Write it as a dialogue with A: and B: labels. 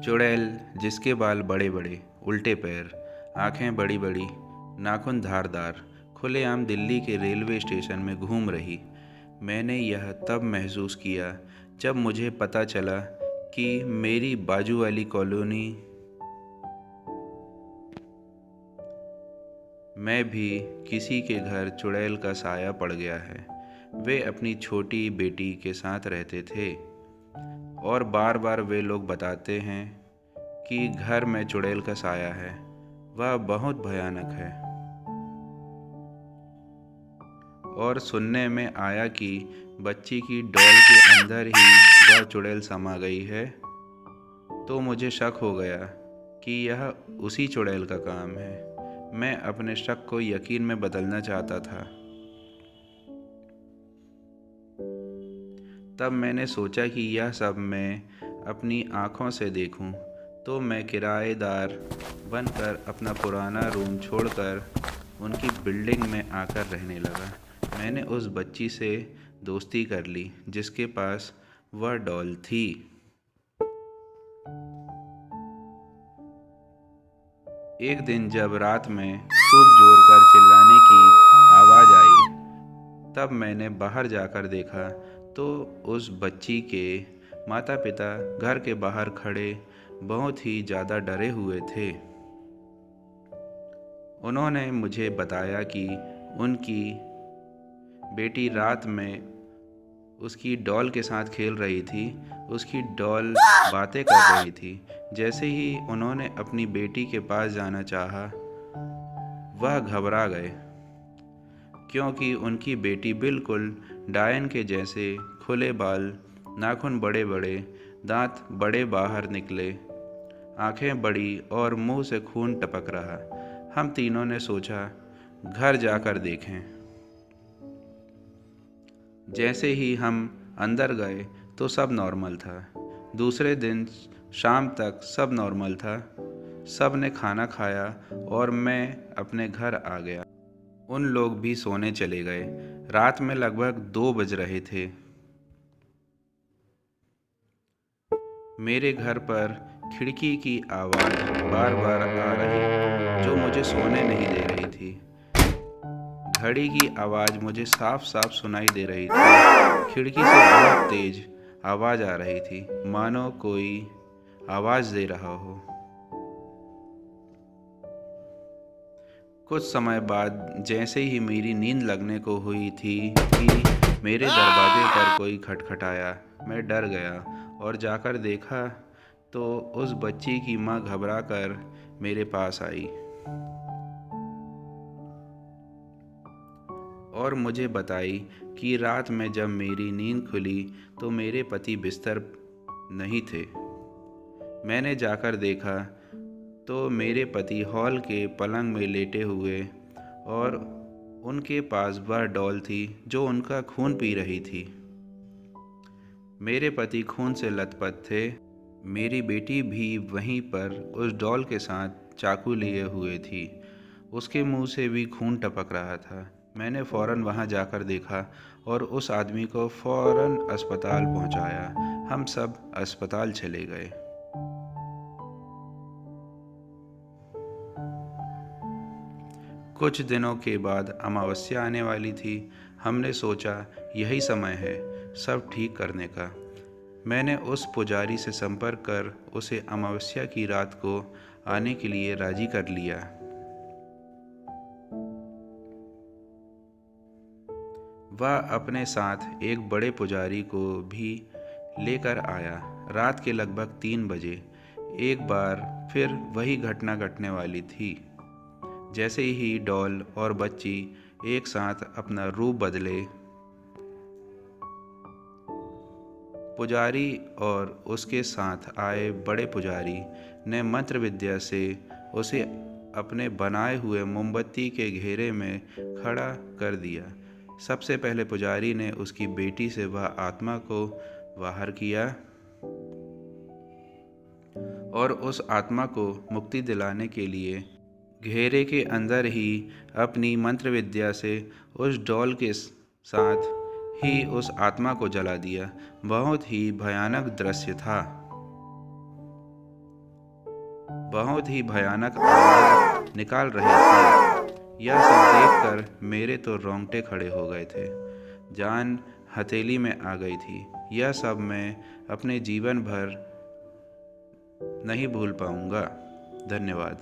A: चुड़ैल जिसके बाल बड़े बड़े, उल्टे पैर, आंखें बड़ी बड़ी, नाखून धारदार, खुलेआम दिल्ली के रेलवे स्टेशन में घूम रही। मैंने यह तब महसूस किया जब मुझे पता चला कि मेरी बाजू वाली कॉलोनी में भी किसी के घर चुड़ैल का साया पड़ गया है। वे अपनी छोटी बेटी के साथ रहते थे और बार बार वे लोग बताते हैं कि घर में चुड़ैल का साया है। वह बहुत भयानक है और सुनने में आया कि बच्ची की डॉल के अंदर ही वह चुड़ैल समा गई है। तो मुझे शक हो गया कि यह उसी चुड़ैल का काम है। मैं अपने शक को यकीन में बदलना चाहता था। तब मैंने सोचा कि यह सब मैं अपनी आँखों से देखूं। तो मैं किराएदार बनकर अपना पुराना रूम छोड़कर उनकी बिल्डिंग में आकर रहने लगा। मैंने उस बच्ची से दोस्ती कर ली जिसके पास वह डॉल थी। एक दिन जब रात में खूब जोर कर चिल्लाने की आवाज़ आई, तब मैंने बाहर जाकर देखा तो उस बच्ची के माता पिता घर के बाहर खड़े बहुत ही ज़्यादा डरे हुए थे। उन्होंने मुझे बताया कि उनकी बेटी रात में उसकी डॉल के साथ खेल रही थी। उसकी डॉल बातें कर रही थी। जैसे ही उन्होंने अपनी बेटी के पास जाना चाहा, वह घबरा गए क्योंकि उनकी बेटी बिल्कुल डायन के जैसे खुले बाल, नाखून बड़े बड़े, दांत बड़े बाहर निकले, आंखें बड़ी और मुंह से खून टपक रहा। हम तीनों ने सोचा घर जाकर देखें। जैसे ही हम अंदर गए तो सब नॉर्मल था। दूसरे दिन शाम तक सब नॉर्मल था। सब ने खाना खाया और मैं अपने घर आ गया। उन लोग भी सोने चले गए। रात में लगभग 2 बज रहे थे। मेरे घर पर खिड़की की आवाज़ बार बार आ रही जो मुझे सोने नहीं दे रही थी। घड़ी की आवाज़ मुझे साफ साफ सुनाई दे रही थी। खिड़की से बहुत तेज आवाज़ आ रही थी, मानो कोई आवाज़ दे रहा हो। कुछ समय बाद जैसे ही मेरी नींद लगने को हुई थी कि मेरे दरवाजे पर कोई खटखटाया। मैं डर गया और जाकर देखा तो उस बच्ची की माँ घबरा कर मेरे पास आई और मुझे बताई कि रात में जब मेरी नींद खुली तो मेरे पति बिस्तर नहीं थे। मैंने जाकर देखा तो मेरे पति हॉल के पलंग में लेटे हुए और उनके पास वह डॉल थी जो उनका खून पी रही थी। मेरे पति खून से लथपथ थे। मेरी बेटी भी वहीं पर उस डॉल के साथ चाकू लिए हुए थी। उसके मुंह से भी खून टपक रहा था। मैंने फ़ौरन वहां जाकर देखा और उस आदमी को फ़ौरन अस्पताल पहुंचाया। हम सब अस्पताल चले गए। कुछ दिनों के बाद अमावस्या आने वाली थी। हमने सोचा यही समय है सब ठीक करने का। मैंने उस पुजारी से संपर्क कर उसे अमावस्या की रात को आने के लिए राजी कर लिया। वह अपने साथ एक बड़े पुजारी को भी लेकर आया। रात के लगभग 3 बजे एक बार फिर वही घटना घटने वाली थी। जैसे ही डॉल और बच्ची एक साथ अपना रूप बदले, पुजारी और उसके साथ आए बड़े पुजारी ने मंत्र विद्या से उसे अपने बनाए हुए मोमबत्ती के घेरे में खड़ा कर दिया। सबसे पहले पुजारी ने उसकी बेटी से वह आत्मा को बाहर किया और उस आत्मा को मुक्ति दिलाने के लिए घेरे के अंदर ही अपनी मंत्र विद्या से उस डॉल के साथ ही उस आत्मा को जला दिया। बहुत ही भयानक दृश्य था। बहुत ही भयानक आवाज़ निकाल रही थी। यह सब देखकर मेरे तो रोंगटे खड़े हो गए थे, जान हथेली में आ गई थी। यह सब मैं अपने जीवन भर नहीं भूल पाऊँगा। धन्यवाद।